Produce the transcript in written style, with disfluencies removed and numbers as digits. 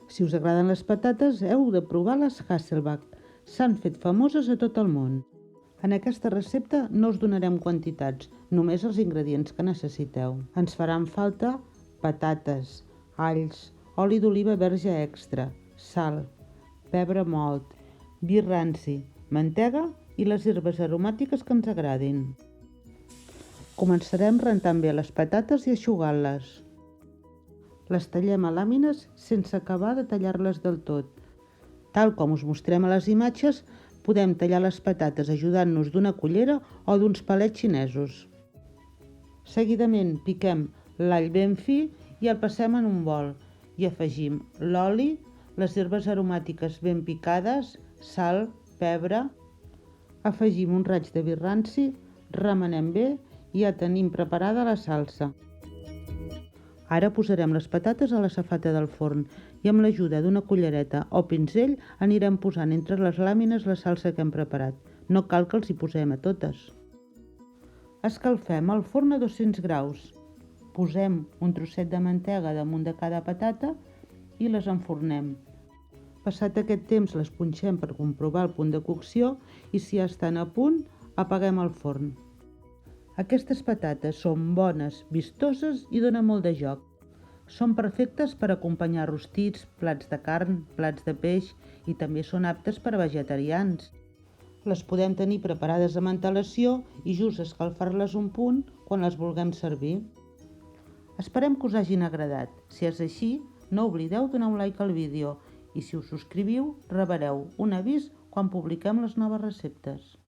Si us agraden les patates, heu de provar les Hasselback. S'han fet famoses a tot el món. En aquesta recepta no us donarem quantitats, només els ingredients que necessiteu. Ens faran falta patates, alls, oli d'oliva verge extra, sal, pebre mòlt, vi ranci, mantega i les herbes aromàtiques que ens agradin. Començarem rentant bé les patates i eixugant-les. Les tallem a làmines sense acabar de tallar-les del tot. Tal com us mostrem a les imatges, podem tallar les patates ajudant-nos d'una cullera o d'uns palets xinesos. Seguidament piquem l'all ben fi i el passem en un bol i afegim l'oli, les herbes aromàtiques ben picades, sal, pebre. Afegim un raig de vi ranci, remenem bé i ja tenim preparada la salsa. Ara posarem les patates a la safata del forn i amb l'ajuda d'una cullereta o pinzell anirem posant entre les làmines la salsa que hem preparat. No cal que els hi posem a totes. Escalfem el forn a 200 graus. Posem un trosset de mantega damunt de cada patata i les enfornem. Passat aquest temps les punxem per comprovar el punt de cocció i si ja estan a punt, apaguem el forn. Aquestes patates són bones, vistoses i donen molt de joc. Són perfectes per acompanyar rostits, plats de carn, plats de peix i també són aptes per a vegetarians. Les podem tenir preparades amb antelació i just escalfar-les un punt quan les vulguem servir. Esperem que us hagin agradat. Si és així, no oblideu donar un like al vídeo i si us subscriviu rebreu un avís quan publiquem les noves receptes.